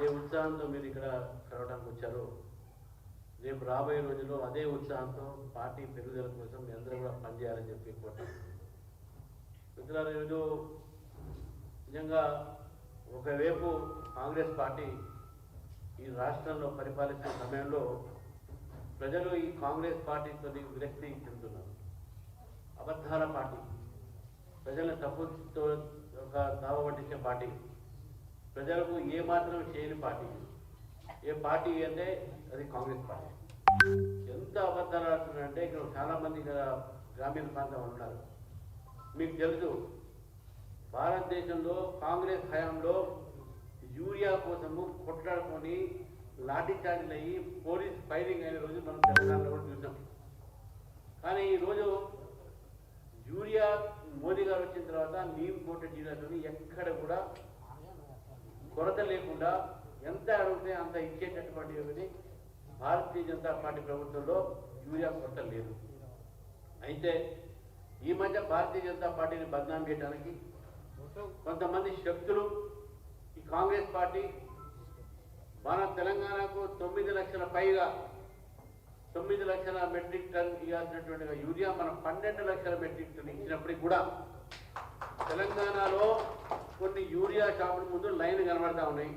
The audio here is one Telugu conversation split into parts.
ఏ ఉత్సాహంతో మీరు ఇక్కడ కలవడానికి వచ్చారో రేపు రాబోయే రోజుల్లో అదే ఉత్సాహంతో పార్టీ పెరుగుదల కోసం మీ అందరూ కూడా పనిచేయాలని చెప్పి కోరుతున్నాను. మిత్రులారా, ఈరోజు నిజంగా ఒకవైపు కాంగ్రెస్ పార్టీ ఈ రాష్ట్రంలో పరిపాలిస్తున్న సమయంలో ప్రజలు ఈ కాంగ్రెస్ పార్టీతో విరక్తి చెందుతున్నారు. అబద్ధాల పార్టీ, ప్రజలను తప్పుతో ఒక తావ పట్టించే పార్టీ, ప్రజలకు ఏమాత్రం చేయని పార్టీ. ఏ పార్టీ అంటే అది కాంగ్రెస్ పార్టీ. ఎంత అబద్ధాలు ఆడుతున్నారంటే ఇక్కడ చాలామంది గ్రామీణ ప్రాంతం ఉన్నారు. మీకు తెలుసు, భారతదేశంలో కాంగ్రెస్ హయాంలో యూరియా కోసము కొట్లాడుకొని లాఠీచార్జీలు అయ్యి పోలీస్ ఫైరింగ్ అయిన రోజు మనం తెలంగాణలో కూడా చూసాం. కానీ ఈరోజు యూరియా మోదీ గారు వచ్చిన తర్వాత నీమ్ కోట జిల్లాలోని ఎక్కడ కూడా కొరత లేకుండా ఎంత అడిగితే అంత ఇచ్చేటటువంటి భారతీయ జనతా పార్టీ ప్రభుత్వంలో యూరియా కొరత లేదు. అయితే ఈ మధ్య భారతీయ జనతా పార్టీని బదనాం చేయడానికి కొంతమంది శక్తులు ఈ కాంగ్రెస్ పార్టీ మన తెలంగాణకు 9 లక్షల పైగా 9 లక్షల మెట్రిక్ టన్ ఇవ్వాల్సినటువంటి యూరియా మనం 12 లక్షల మెట్రిక్ టన్ ఇచ్చినప్పటికీ కూడా తెలంగాణలో కొన్ని యూరియా షాపుల ముందు లైన్ కనబడతా ఉన్నాయి.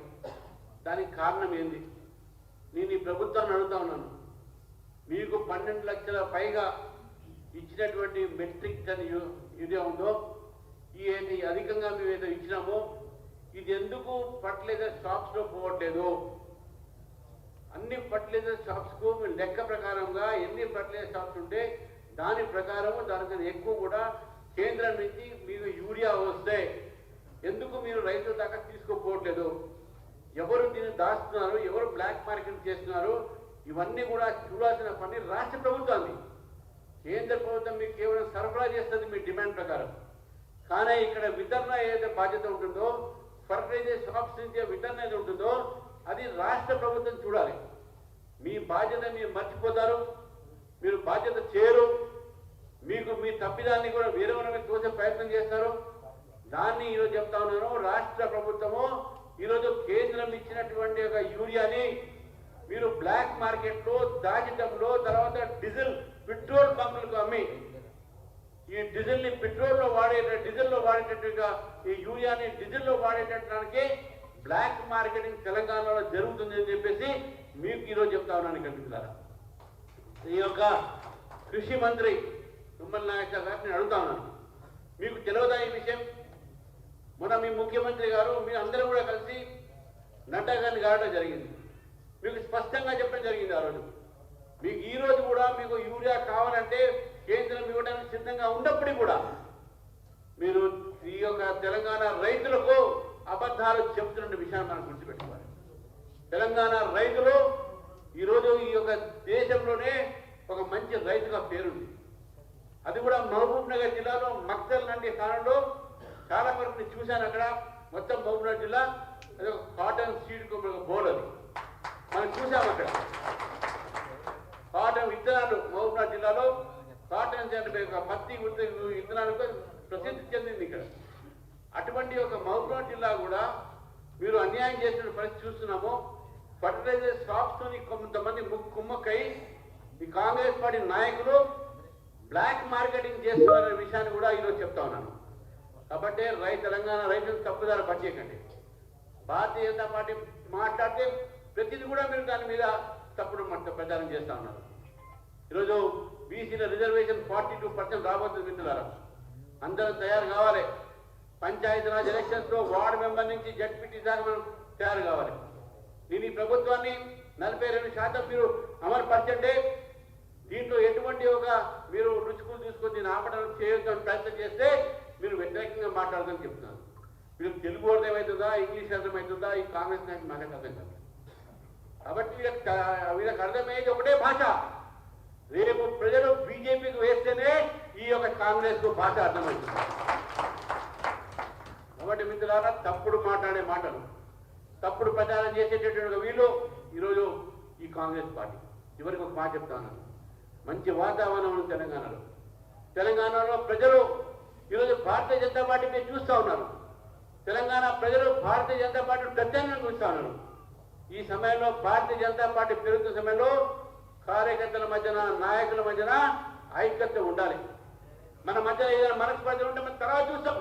దానికి కారణం ఏంది? నేను ఈ ప్రభుత్వాన్ని అడుగుతా ఉన్నాను. మీకు 12 లక్షల పైగా ఇచ్చినటువంటి మెట్రిక్ టన్ యూరియా ఉందో, ఈ అధికంగా మేము ఏదో ఇచ్చినామో ఇది ఎందుకు ఫర్టిలైజర్ షాప్స్లో పోవట్లేదు? అన్ని ఫర్టిలైజర్ షాప్స్కు మీరు లెక్క ప్రకారంగా ఎన్ని ఫర్టిలైజర్ షాప్స్ ఉంటే దాని ప్రకారము దానికన్నా ఎక్కువ కూడా కేంద్రం నుంచి మీకు యూరియా వస్తే ఎందుకు మీరు రైతుల దాకా తీసుకోపోవట్లేదు? ఎవరు దీన్ని దాస్తున్నారు, ఎవరు బ్లాక్ మార్కెట్ చేస్తున్నారు? ఇవన్నీ కూడా చూడాల్సిన పని రాష్ట్ర ప్రభుత్వాన్ని. కేంద్ర ప్రభుత్వం మీకు కేవలం సరఫరా చేస్తుంది మీ డిమాండ్ ప్రకారం. కానీ ఇక్కడ వితరణ ఏదైతే బాధ్యత ఉంటుందో, ఫర్టిలైజర్ షాప్స్ నుంచి వితరణ ఏది ఉంటుందో అది రాష్ట్ర ప్రభుత్వం చూడాలి. మీ బాధ్యత మీరు మర్చిపోతారు, మీరు బాధ్యత చేయరు. మీకు మీ తప్పిదాన్ని కూడా వేరే వాళ్ళని తోసే ప్రయత్నం చేస్తారు. దాన్ని ఈరోజు చెప్తా ఉన్నాను, రాష్ట్ర ప్రభుత్వము ఈరోజు కేంద్రం ఇచ్చినటువంటి ఒక యూరియాని మీరు బ్లాక్ మార్కెట్లో దాచటంలో, తర్వాత డీజిల్ పెట్రోల్ బంకులకు అమ్మి ఈ డీజిల్ని పెట్రోల్లో డీజిల్లో వాడేటట్టుగా ఈ యూరియాని డీజిల్లో వాడేటడానికి బ్లాక్ మార్కెటింగ్ తెలంగాణలో జరుగుతుంది అని చెప్పేసి మీకు ఈరోజు చెప్తా ఉన్నాను. కనిపిస్తున్నారా? ఈ యొక్క కృషి మంత్రి తుమ్మల నాగేశ్వర గారు నేను అడుగుతా ఉన్నాను, మీకు తెలియదా ఈ విషయం? మొన్న మీ ముఖ్యమంత్రి గారు మీ అందరూ కూడా కలిసి నడ్డా గారిని గాడటం జరిగింది. మీకు స్పష్టంగా చెప్పడం జరిగింది ఆ రోజు. మీకు ఈ రోజు కూడా మీకు యూరియా కావాలంటే కేంద్రం ఇవ్వడానికి సిద్ధంగా ఉన్నప్పటికీ కూడా మీరు ఈ యొక్క తెలంగాణ రైతులకు అబద్ధాలు చెబుతున్న విషయాన్ని మనం గుర్తుపెట్టుకోవాలి. తెలంగాణ రైతులు ఈరోజు ఈ యొక్క దేశంలోనే ఒక మంచి రైతుగా పేరుంది. అది కూడా మహబూబ్ నగర్ జిల్లాలో మక్తల్ లాంటి స్థానంలో చాలా వరకు నేను చూశాను. అక్కడ మొత్తం మహబూబ్ నగర్ జిల్లా అది ఒక కాటన్ సీడ్ బోల్, అది మనం చూసాము. అక్కడ కాటన్ విత్తనాలు మహబూబ్ నగర్ జిల్లాలో కాటన్ పత్తి విత్తనాలకు ప్రసిద్ధి చెందింది. ఇక్కడ అటువంటి ఒక మహబూబ్ నగర్ జిల్లా కూడా మీరు అన్యాయం చేసిన పరిస్థితి చూస్తున్నాము. ఫర్టిలైజర్ షాప్స్తోని కొంతమంది కుమ్మక్కై ఈ కాంగ్రెస్ పార్టీ నాయకులు బ్లాక్ మార్కెటింగ్ చేస్తున్నారనే విషయాన్ని కూడా ఈరోజు చెప్తా ఉన్నాను. కాబట్టి తెలంగాణ రైతులకు తప్పుదారి పట్టేయకండి. భారతీయ జనతా పార్టీ మాట్లాడితే ప్రతిదీ కూడా మీరు దాని మీద తప్పుడు ప్రచారం చేస్తూ ఉన్నారు. ఈరోజు బీసీల రిజర్వేషన్ 42% రాబోతుంది. మిత్రులారా, అందరూ తయారు కావాలి. పంచాయతీరాజ్ ఎలక్షన్స్లో వార్డు మెంబర్ నుంచి జడ్పీటీ దాకా మనం తయారు కావాలి. నేను ఈ ప్రభుత్వాన్ని 42% మీరు అమలుపరచండి. దీంట్లో ఎటువంటి మీరు రుచుకులు తీసుకొని దీన్ని ఆపడం చేయొద్దని ప్రయత్నం చేస్తే మీరు వ్యతిరేకంగా మాట్లాడదని చెప్తున్నాను. మీరు తెలుగు అర్థమవుతుందా, ఇంగ్లీష్ అర్థమవుతుందా? ఈ కాంగ్రెస్ నాయకులు మనకు అర్థం కాదు. కాబట్టి వీళ్ళకి అర్థమయ్యేది ఒకటే భాష. రేపు ప్రజలు బీజేపీకి వేస్తేనే ఈ యొక్క కాంగ్రెస్ భాష అర్థమవుతుంది. కాబట్టి మిత్రులారా, తప్పుడు మాట్లాడే మాటలు, తప్పుడు ప్రచారం చేసేటటువంటి వీళ్ళు ఈరోజు ఈ కాంగ్రెస్ పార్టీ. చివరికి ఒక మాట చెప్తాను, మంచి వాతావరణం ఉంది తెలంగాణలో. తెలంగాణలో ప్రజలు ఈరోజు భారతీయ జనతా పార్టీ మీరు చూస్తూ ఉన్నారు. తెలంగాణ ప్రజలు భారతీయ జనతా పార్టీ ప్రత్యామ్నాయం చూస్తూ ఉన్నారు. ఈ సమయంలో భారతీయ జనతా పార్టీ పెరుగుతున్న సమయంలో కార్యకర్తల మధ్యన నాయకుల మధ్యన ఐక్యత ఉండాలి. మన మధ్య ఏదైనా మనస్పర్ధలు ఉంటే మనం తర్వాత చూస్తాం,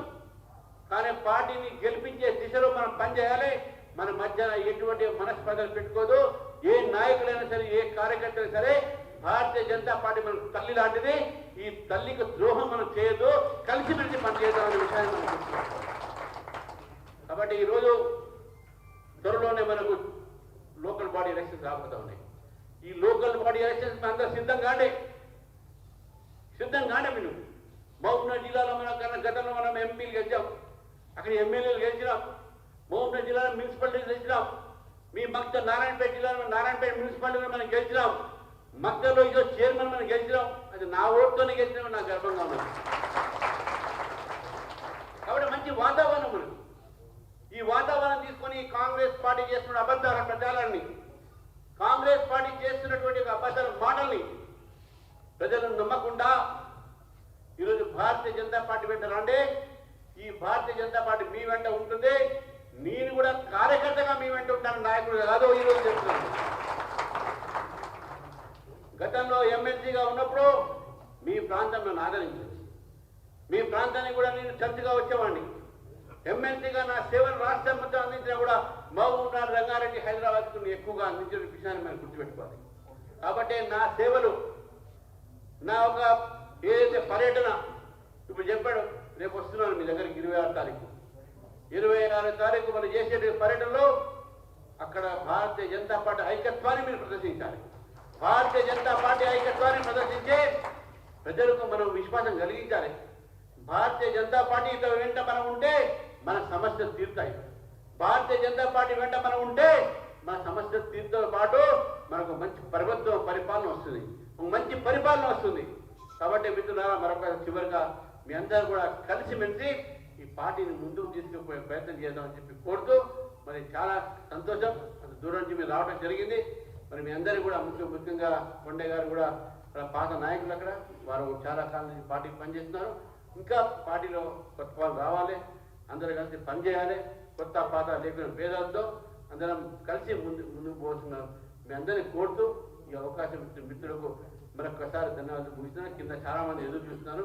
కానీ పార్టీని గెలిపించే దిశలో మనం పనిచేయాలి. మన మధ్య ఎటువంటి మనస్పర్ధలు పెట్టుకోదు. ఏ నాయకులైనా సరే, ఏ కార్యకర్తలు సరే, భారతీయ జనతా పార్టీ మనకు తల్లి లాంటిది. ఈ తల్లికి ద్రోహం మనం చేయొద్దు, కలిసిమెలిసి పనిచేద్దామనే విషయాన్ని మనం గుర్తుపెట్టుకోవాలి. కాబట్టి ఈరోజు త్వరలోనే మనకు లోకల్ బాడీ ఎలక్షన్స్ రాబోతా ఉన్నాయి. ఈ లోకల్ బాడీ ఎలక్షన్స్ అందరూ సిద్ధం కాండి. మీరు మహబూబ్నగర్ జిల్లాలో మన గతంలో మనం ఎంపీలు గెలిచాం, అక్కడ ఎమ్మెల్యేలు గెలిచినాం. మహబూబ్నగర్ జిల్లాలో మున్సిపాలిటీ గెలిచినాం. మీ నారాయణపేట జిల్లాలో నారాయణపేట మున్సిపాలిటీలో మనం గెలిచినాం. మక్తలో ఇదో చైర్మన్ మనం గెలిచినాం. అది నా ఓటుతోనే గెలిచినాం. నాకు గర్వంగా ఉన్నది. కాబట్టి మంచి వాతావరణం మనకు. ఈ వాతావరణం తీసుకొని కాంగ్రెస్ పార్టీ చేస్తున్న అబద్ధాల ప్రచారాన్ని, కాంగ్రెస్ పార్టీ చేస్తున్నటువంటి అబద్ధాల మాటల్ని ప్రజలను నమ్మకుండా ఈరోజు భారతీయ జనతా పార్టీ వెంట రండి. ఈ భారతీయ జనతా పార్టీ మీ వెంట ఉంటుంది. నేను కూడా కార్యకర్తగా మీ వెంట ఉంటాను, నాయకుడు కాదు. ఈరోజు చెప్తున్నాను, గతంలో ఎమ్మెల్సీగా ఉన్నప్పుడు మీ ప్రాంతంలో ఆదరించాను. మీ ప్రాంతానికి కూడా నేను చర్చగా వచ్చేవాడిని. ఎమ్మెల్సీగా నా సేవలు రాష్ట్రం మొత్తం అందించినా కూడా మహబూబ్నగర్, రంగారెడ్డి, హైదరాబాద్కు ఎక్కువగా అందించిన విషయాన్ని మనం గుర్తుపెట్టుకోవాలి. కాబట్టి నా సేవలు, నా ఒక ఏదైతే పర్యటన ఇప్పుడు చెప్పాడు, రేపు వస్తున్నాను మీ దగ్గరికి 26 తారీఖు. 26 తారీఖు మనం చేసే పర్యటనలో అక్కడ భారతీయ జనతా పార్టీ ఐక్యత్వాన్ని మీరు ప్రదర్శించాలి. భారతీయ జనతా పార్టీ ఐక్యత్వాన్ని ప్రదర్శించే ప్రజలకు మనం విశ్వాసం కలిగించాలి. భారతీయ జనతా పార్టీ వెంట మనం ఉంటే మన సమస్యలు తీరుతాయి. భారతీయ జనతా పార్టీ వెంట మనం ఉంటే మన సమస్యలు తీరుతో పాటు మనకు మంచి పరిపాలన వస్తుంది, మంచి పరిపాలన వస్తుంది. కాబట్టి మిత్రులారా, మరొక చివరిగా మీ అందరూ కూడా కలిసిమెలిసి ఈ పార్టీని ముందుకు తీసుకుపోయే ప్రయత్నం చేద్దామని చెప్పి కోరుతూ, మరి చాలా సంతోషం అంత దూరం నుంచి మీరు రావడం జరిగింది. మరి మీ అందరూ కూడా ముఖ్యంగా కొండే గారు కూడా పాత నాయకులు, అక్కడ వారు చాలా కాలం నుంచి పార్టీకి పనిచేస్తున్నారు. ఇంకా పార్టీలో కొత్త వాళ్ళు రావాలి, అందరూ కలిసి పనిచేయాలి. కొత్త పాత లేకున్న భేదాలతో అందరం కలిసి ముందుకు పోతున్నారు. మీ అందరినీ కోరుతూ ఈ అవకాశం ఇచ్చిన మిత్రులకు మరొకసారి ధన్యవాదాలు ముగిస్తున్నాను. కింద చాలా మంది ఎదురు చూస్తున్నారు.